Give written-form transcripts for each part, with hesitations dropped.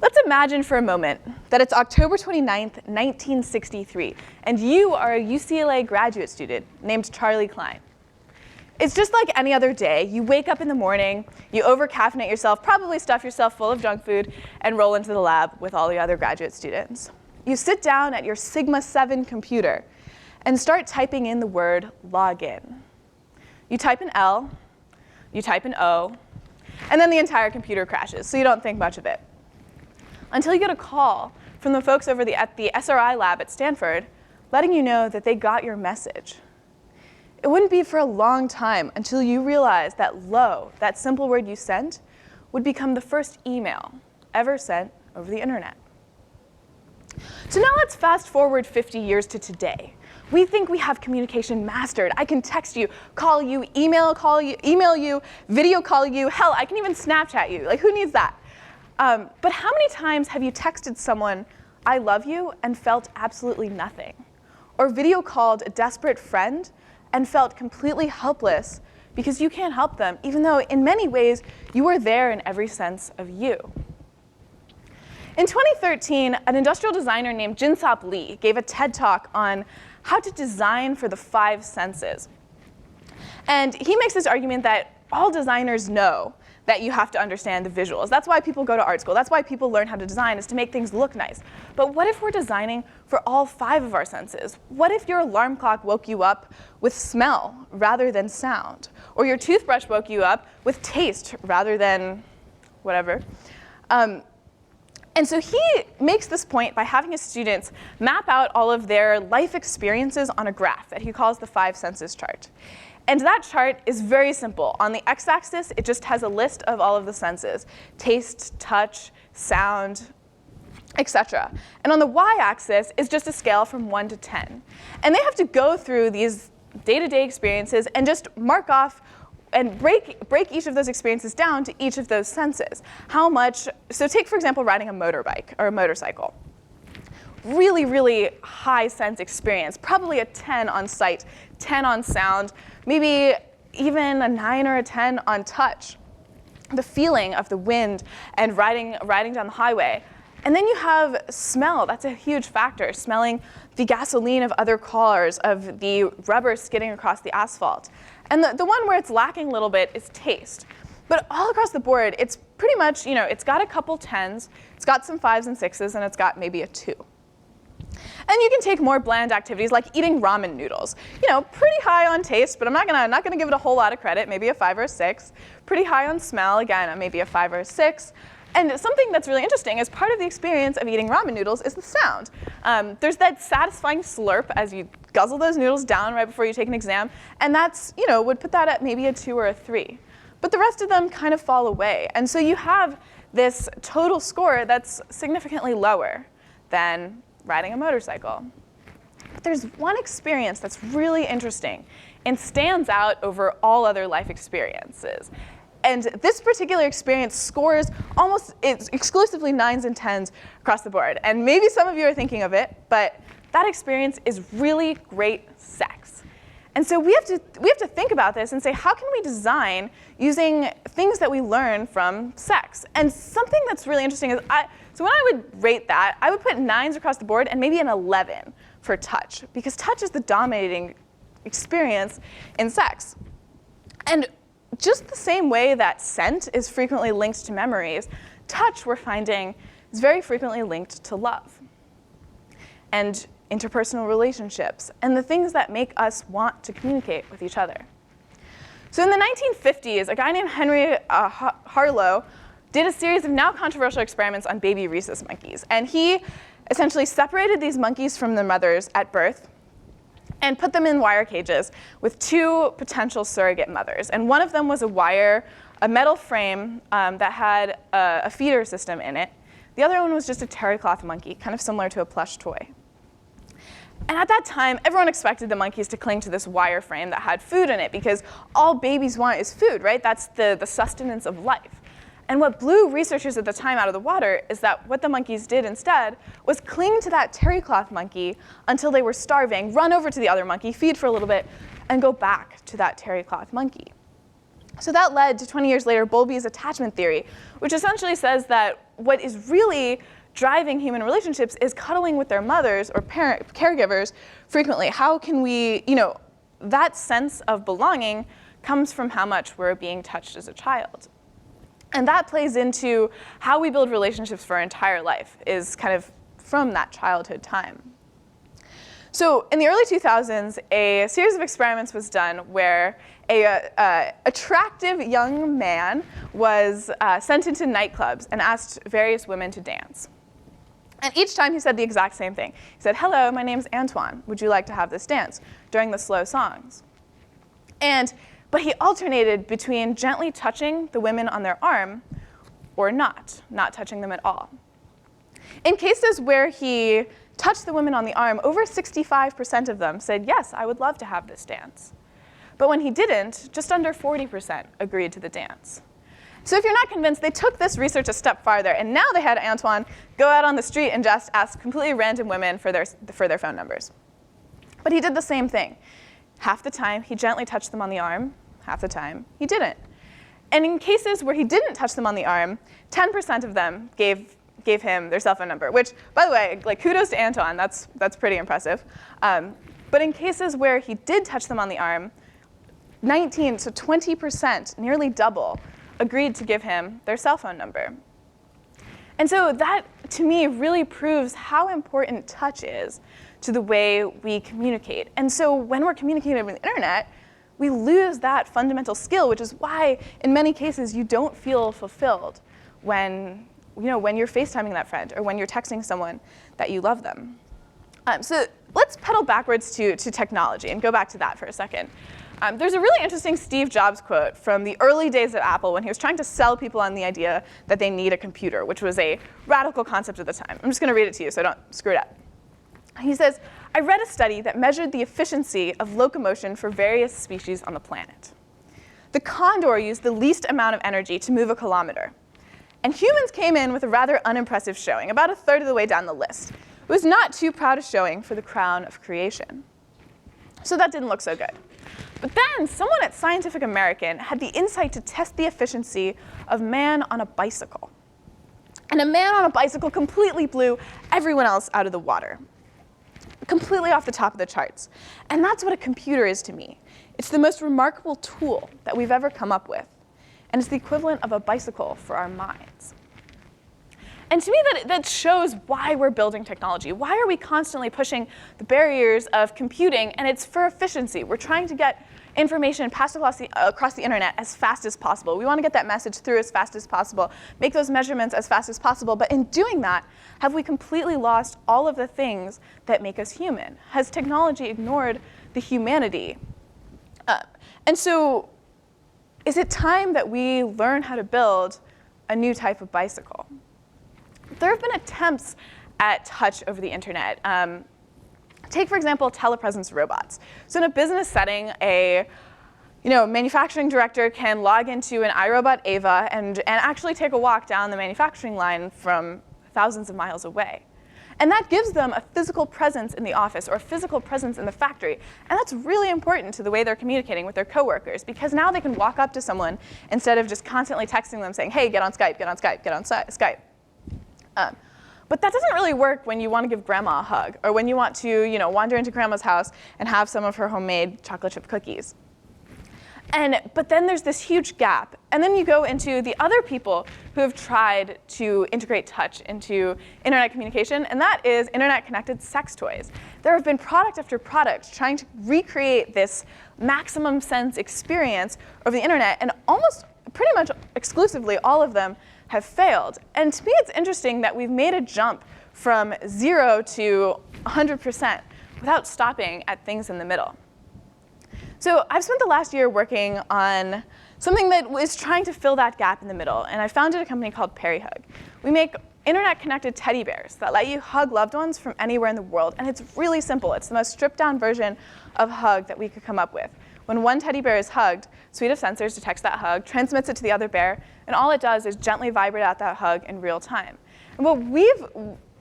Let's imagine for a moment that it's October 29th, 1963, and you are a UCLA graduate student named Charlie Klein. It's just like any other day. You wake up in the morning, you over-caffeinate yourself, probably stuff yourself full of junk food, and roll into the lab with all the other graduate students. You sit down at your Sigma 7 computer and start typing in the word login. You type an L, you type an O, and then the entire computer crashes, so you don't think much of it. Until you get a call from the folks over at the SRI lab at Stanford letting you know that they got your message. It wouldn't be for a long time until you realized that LO, that simple word you sent, would become the first email ever sent over the internet. So now let's fast forward 50 years to today. We think we have communication mastered. I can text you, call you, email you, video call you. Hell, I can even Snapchat you. Like, who needs that? But how many times have you texted someone, I love you, and felt absolutely nothing? Or video called a desperate friend and felt completely helpless because you can't help them, even though in many ways you are there in every sense of you. In 2013, an industrial designer named Jinsop Lee gave a TED Talk on how to design for the 5 senses. And he makes this argument that all designers know that you have to understand the visuals. That's why people go to art school. That's why people learn how to design, is to make things look nice. But what if we're designing for all 5 of our senses? What if your alarm clock woke you up with smell rather than sound? Or your toothbrush woke you up with taste rather than whatever? And so he makes this point by having his students map out all of their life experiences on a graph that he calls the 5 senses chart. And that chart is very simple. On the x-axis, it just has a list of all of the senses: taste, touch, sound, etc. And on the y-axis is just a scale from 1 to 10. And they have to go through these day-to-day experiences and just mark off and break each of those experiences down to each of those senses. How much, so take, for example, riding a motorbike or a motorcycle. Really, really high sense experience, probably a 10 on sight, 10 on sound, maybe even a 9 or a 10 on touch. The feeling of the wind and riding down the highway. And then you have smell. That's a huge factor. Smelling the gasoline of other cars, of the rubber skidding across the asphalt. And the one where it's lacking a little bit is taste. But all across the board, it's pretty much, it's got a couple 10s, it's got some 5s and 6s, and it's got maybe a 2. And you can take more bland activities like eating ramen noodles. Pretty high on taste, but I'm not gonna give it a whole lot of credit, maybe a 5 or a 6. Pretty high on smell, again, maybe a 5 or a 6. And something that's really interesting is part of the experience of eating ramen noodles is the sound. There's that satisfying slurp as you guzzle those noodles down right before you take an exam, and that's, would put that at maybe a 2 or a 3. But the rest of them kind of fall away. And so you have this total score that's significantly lower than riding a motorcycle. But there's one experience that's really interesting and stands out over all other life experiences. And this particular experience scores it's exclusively 9s and 10s across the board. And maybe some of you are thinking of it, but that experience is really great sex. And so we have to think about this and say, how can we design using things that we learn from sex? And something that's really interesting is, so when I would rate that, I would put 9s across the board and maybe an 11 for touch, because touch is the dominating experience in sex. And just the same way that scent is frequently linked to memories, touch, we're finding, is very frequently linked to love and interpersonal relationships and the things that make us want to communicate with each other. So in the 1950s, a guy named Henry Harlow did a series of now controversial experiments on baby rhesus monkeys. And he essentially separated these monkeys from their mothers at birth and put them in wire cages with 2 potential surrogate mothers. And one of them was a metal frame that had a feeder system in it. The other one was just a terry cloth monkey, kind of similar to a plush toy. And at that time, everyone expected the monkeys to cling to this wire frame that had food in it, because all babies want is food, right? That's the sustenance of life. And what blew researchers at the time out of the water is that what the monkeys did instead was cling to that terry cloth monkey until they were starving, run over to the other monkey, feed for a little bit, and go back to that terry cloth monkey. So that led to 20 years later Bowlby's attachment theory, which essentially says that what is really driving human relationships is cuddling with their mothers or caregivers frequently. How can we, that sense of belonging comes from how much we're being touched as a child. And that plays into how we build relationships for our entire life, is kind of from that childhood time. So in the early 2000s, a series of experiments was done where a attractive young man was sent into nightclubs and asked various women to dance. And each time he said the exact same thing. He said, "Hello, my name's Antoine. Would you like to have this dance?" during the slow songs. But he alternated between gently touching the women on their arm or not touching them at all. In cases where he touched the women on the arm, over 65% of them said, "Yes, I would love to have this dance." But when he didn't, just under 40% agreed to the dance. So if you're not convinced, they took this research a step farther, and now they had Antoine go out on the street and just ask completely random women for their phone numbers. But he did the same thing. Half the time, he gently touched them on the arm. Half the time, he didn't. And in cases where he didn't touch them on the arm, 10% of them gave him their cell phone number, which, by the way, kudos to Antoine. That's pretty impressive. But in cases where he did touch them on the arm, 20%, nearly double, agreed to give him their cell phone number. And so that, to me, really proves how important touch is to the way we communicate. And so when we're communicating over the internet, we lose that fundamental skill, which is why, in many cases, you don't feel fulfilled when you're FaceTiming that friend or when you're texting someone that you love them. So let's pedal backwards to technology and go back to that for a second. There's a really interesting Steve Jobs quote from the early days of Apple when he was trying to sell people on the idea that they need a computer, which was a radical concept at the time. I'm just going to read it to you so I don't screw it up. He says, "I read a study that measured the efficiency of locomotion for various species on the planet. The condor used the least amount of energy to move a kilometer. And humans came in with a rather unimpressive showing, about a third of the way down the list. It was not too proud a showing for the crown of creation." So that didn't look so good. But then someone at Scientific American had the insight to test the efficiency of man on a bicycle. And a man on a bicycle completely blew everyone else out of the water, completely off the top of the charts. And that's what a computer is to me. It's the most remarkable tool that we've ever come up with. And it's the equivalent of a bicycle for our minds. And to me, that shows why we're building technology. Why are we constantly pushing the barriers of computing? And it's for efficiency. We're trying to get information passed across the internet as fast as possible. We want to get that message through as fast as possible, make those measurements as fast as possible. But in doing that, have we completely lost all of the things that make us human? Has technology ignored the humanity? And so is it time that we learn how to build a new type of bicycle? There have been attempts at touch over the internet. Take, for example, telepresence robots. So in a business setting, a manufacturing director can log into an iRobot Ava and actually take a walk down the manufacturing line from thousands of miles away. And that gives them a physical presence in the office or a physical presence in the factory. And that's really important to the way they're communicating with their coworkers, because now they can walk up to someone instead of just constantly texting them saying, "Hey, get on Skype, get on Skype, get on Skype." But that doesn't really work when you want to give grandma a hug, or when you want to wander into grandma's house and have some of her homemade chocolate chip cookies. But then there's this huge gap. And then you go into the other people who have tried to integrate touch into internet communication, and that is internet-connected sex toys. There have been product after product trying to recreate this maximum sense experience over the internet, and almost pretty much exclusively all of them have failed. And to me, it's interesting that we've made a jump from 0 to 100% without stopping at things in the middle. So I've spent the last year working on something that was trying to fill that gap in the middle, and I founded a company called PariHug. We make internet-connected teddy bears that let you hug loved ones from anywhere in the world, and it's really simple. It's the most stripped-down version of hug that we could come up with. When one teddy bear is hugged, a suite of sensors detects that hug, transmits it to the other bear, and all it does is gently vibrate out that hug in real time. And what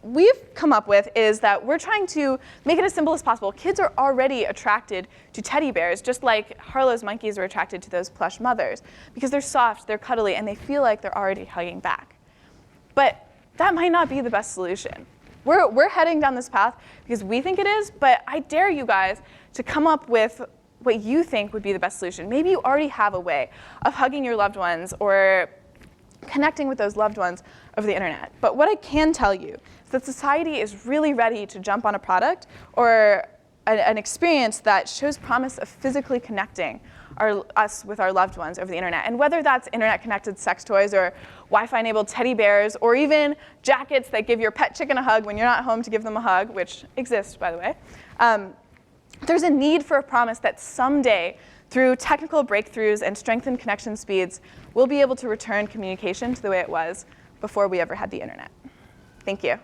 we've come up with is that we're trying to make it as simple as possible. Kids are already attracted to teddy bears, just like Harlow's monkeys are attracted to those plush mothers, because they're soft, they're cuddly, and they feel like they're already hugging back. But that might not be the best solution. We're heading down this path because we think it is, but I dare you guys to come up with what you think would be the best solution. Maybe you already have a way of hugging your loved ones or connecting with those loved ones over the internet. But what I can tell you is that society is really ready to jump on a product or an experience that shows promise of physically connecting us with our loved ones over the internet. And whether that's internet-connected sex toys or Wi-Fi-enabled teddy bears or even jackets that give your pet chicken a hug when you're not home to give them a hug, which exists, by the way, there's a need for a promise that someday, through technical breakthroughs and strengthened connection speeds, we'll be able to return communication to the way it was before we ever had the internet. Thank you.